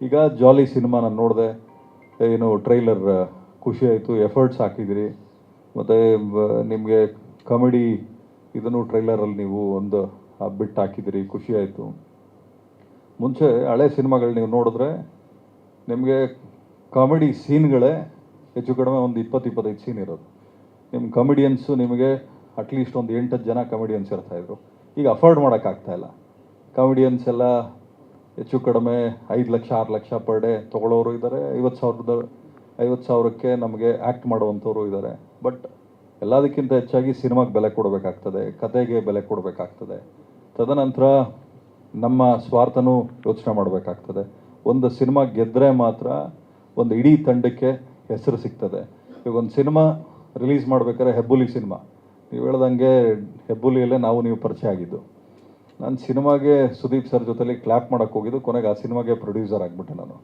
ಈಗ ಜಾಲಿ ಸಿನಿಮಾ ನಾನು ನೋಡಿದೆ, ಏನು ಟ್ರೈಲರ್ ಖುಷಿ ಆಯಿತು, ಎಫರ್ಟ್ಸ್ ಹಾಕಿದಿರಿ, ಮತ್ತು ನಿಮಗೆ ಕಾಮಿಡಿ ಇದನ್ನು ಟ್ರೈಲರಲ್ಲಿ ನೀವು ಒಂದು ಬಿಟ್ಟು ಹಾಕಿದಿರಿ, ಖುಷಿ ಆಯಿತು. ಮುಂಚೆ ಹಳೆ ಸಿನಿಮಾಗಳು ನೀವು ನೋಡಿದ್ರೆ ನಿಮಗೆ ಕಾಮಿಡಿ ಸೀನ್ಗಳೇ ಹೆಚ್ಚು ಕಡಿಮೆ ಒಂದು 20-25 ಸೀನ್ ಇರೋದು. ನಿಮ್ಮ ಕಾಮಿಡಿಯನ್ಸು ನಿಮಗೆ ಅಟ್ಲೀಸ್ಟ್ ಒಂದು 8-10 ಜನ ಕಾಮಿಡಿಯನ್ಸ್ ಇರ್ತಾಯಿದ್ರು. ಈಗ ಅಫೋರ್ಡ್ ಮಾಡೋಕ್ಕಾಗ್ತಾಯಿಲ್ಲ. ಕಾಮಿಡಿಯನ್ಸ್ ಎಲ್ಲ ಹೆಚ್ಚು ಕಡಿಮೆ 5 ಲಕ್ಷ 6 ಲಕ್ಷ ಪರ್ ಡೇ ತೊಗೊಳ್ಳೋರು ಇದ್ದಾರೆ, 50,000ಕ್ಕೆ ನಮಗೆ ಆ್ಯಕ್ಟ್ ಮಾಡುವಂಥವ್ರು ಇದ್ದಾರೆ. ಬಟ್ ಎಲ್ಲದಕ್ಕಿಂತ ಹೆಚ್ಚಾಗಿ ಸಿನಿಮಾಗೆ ಬೆಲೆ ಕೊಡಬೇಕಾಗ್ತದೆ, ಕತೆಗೆ ಬೆಲೆ ಕೊಡಬೇಕಾಗ್ತದೆ. ತದನಂತರ ನಮ್ಮ ಸ್ವಾರ್ಥನೂ ಯೋಚನೆ ಮಾಡಬೇಕಾಗ್ತದೆ. ಒಂದು ಸಿನಿಮಾ ಗೆದ್ದರೆ ಮಾತ್ರ ಒಂದು ಇಡೀ ತಂಡಕ್ಕೆ ಹೆಸರು ಸಿಗ್ತದೆ. ಈಗ ಒಂದು ಸಿನಿಮಾ ರಿಲೀಸ್ ಮಾಡ್ಬೇಕಾದ್ರೆ ಹೆಬ್ಬುಲಿ ಸಿನಿಮಾ, ನೀವು ಹೇಳ್ದಂಗೆ ಹೆಬ್ಬುಲಿಯಲ್ಲೇ ನೀವು ಪರಿಚಯ ಆಗಿದ್ದು. ನಾನು ಸಿನಿಮಾಗೆ ಸುದೀಪ್ ಸರ್ ಜೊತೆಲಿ ಕ್ಲ್ಯಾಪ್ ಮಾಡೋಕ್ಕೆ ಹೋಗಿದ್ದು, ಕೊನೆಗೆ ಆ ಸಿನಿಮಾಗೆ ಪ್ರೊಡ್ಯೂಸರ್ ಆಗಿಬಿಟ್ಟೆ ನಾನು.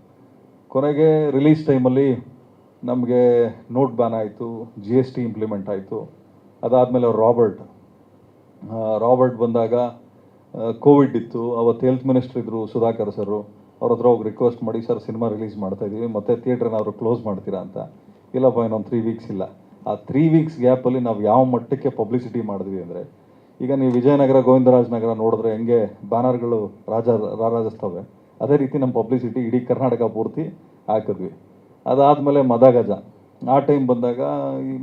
ಕೊನೆಗೆ ರಿಲೀಸ್ ಟೈಮಲ್ಲಿ ನಮಗೆ ನೋಟ್ ಬ್ಯಾನ್ ಆಯಿತು, GST ಇಂಪ್ಲಿಮೆಂಟ್ ಆಯಿತು. ಅದಾದಮೇಲೆ ರಾಬರ್ಟ್ ಬಂದಾಗ ಕೋವಿಡ್ ಇತ್ತು. ಅವತ್ತು ಹೆಲ್ತ್ ಮಿನಿಸ್ಟರ್ ಇದ್ದರು ಸುಧಾಕರ್ ಸರು. ಅವ್ರ ಹತ್ರ ಹೋಗಿ ರಿಕ್ವೆಸ್ಟ್ ಮಾಡಿ, ಸರ್ ಸಿನಿಮಾ ರಿಲೀಸ್ ಮಾಡ್ತಾಯಿದ್ದೀವಿ, ಮತ್ತು ಥಿಯೇಟ್ರನ್ನಾದ್ರು ಕ್ಲೋಸ್ ಮಾಡ್ತೀರಾ ಅಂತ. ಇಲ್ಲಪ್ಪ, ಇನ್ನೊಂದು 3 ವೀಕ್ಸ್ ಇಲ್ಲ. ಆ 3 ವೀಕ್ಸ್ ಗ್ಯಾಪಲ್ಲಿ ನಾವು ಯಾವ ಮಟ್ಟಕ್ಕೆ ಪಬ್ಲಿಸಿಟಿ ಮಾಡಿದ್ವಿ ಅಂದರೆ, ಈಗ ನೀವು ವಿಜಯನಗರ ಗೋವಿಂದರಾಜ ನಗರ ನೋಡಿದ್ರೆ ಹೆಂಗೆ ಬ್ಯಾನರ್ಗಳು ರಾರಾಜಿಸ್ತವೆ, ಅದೇ ರೀತಿ ನಮ್ಮ ಪಬ್ಲಿಸಿಟಿ ಇಡೀ ಕರ್ನಾಟಕ ಪೂರ್ತಿ ಹಾಕಿದ್ವಿ. ಅದಾದಮೇಲೆ ಮದಗಜ ಆ ಟೈಮ್ ಬಂದಾಗ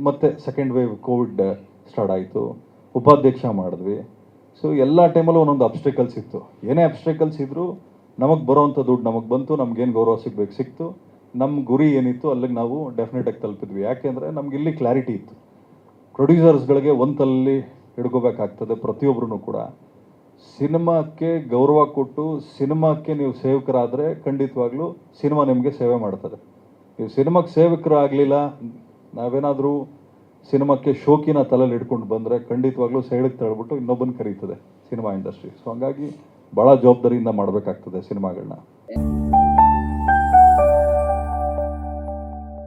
ಮತ್ತೆ ಸೆಕೆಂಡ್ ವೇವ್ ಕೋವಿಡ್ ಸ್ಟಾರ್ಟ್ ಆಯಿತು, ಉಪಾಧ್ಯಕ್ಷ ಮಾಡಿದ್ವಿ. ಸೊ ಎಲ್ಲ ಟೈಮಲ್ಲೂ ಒಂದೊಂದು ಅಬ್ಸ್ಟೆಕಲ್ಸ್ ಇತ್ತು. ಏನೇ ಅಬ್ಸ್ಟೆಕಲ್ಸ್ ಇದ್ದರೂ ನಮಗೆ ಬರೋವಂಥ ದುಡ್ಡು ನಮಗೆ ಬಂತು, ನಮಗೇನು ಗೌರವ ಸಿಕ್ತು. ನಮ್ಮ ಗುರಿ ಏನಿತ್ತು ಅಲ್ಲಿಗೆ ನಾವು ಡೆಫಿನೆಟಾಗಿ ತಲುಪಿದ್ವಿ. ಯಾಕೆಂದರೆ ನಮ್ಗೆ ಇಲ್ಲಿ ಕ್ಲಾರಿಟಿ ಇತ್ತು. ಪ್ರೊಡ್ಯೂಸರ್ಸ್ಗಳಿಗೆ ಒಂತಲ್ಲಿ ಹಿಡ್ಕೋಬೇಕಾಗ್ತದೆ. ಪ್ರತಿಯೊಬ್ಬರೂ ಕೂಡ ಸಿನಿಮಾಕ್ಕೆ ಗೌರವ ಕೊಟ್ಟು ಸಿನಿಮಾಕ್ಕೆ ನೀವು ಸೇವಕರಾದರೆ ಖಂಡಿತವಾಗ್ಲೂ ಸಿನಿಮಾ ನಿಮಗೆ ಸೇವೆ ಮಾಡ್ತದೆ. ನೀವು ಸಿನಿಮಾಕ್ಕೆ ಸೇವಕರಾಗಲಿಲ್ಲ, ನಾವೇನಾದರೂ ಸಿನಿಮಾಕ್ಕೆ ಶೋಕಿನ ತಲೆಯಲ್ಲಿ ಹಿಡ್ಕೊಂಡು ಬಂದರೆ ಖಂಡಿತವಾಗ್ಲೂ ಸೈಡಿಗೆ ತಳ್ಬಿಟ್ಟು ಇನ್ನೊಬ್ಬನ ಕರೀತದೆ ಸಿನಿಮಾ ಇಂಡಸ್ಟ್ರಿ. ಸೊ ಹಂಗಾಗಿ ಭಾಳ ಜವಾಬ್ದಾರಿಯಿಂದ ಮಾಡಬೇಕಾಗ್ತದೆ ಸಿನಿಮಾಗಳನ್ನ.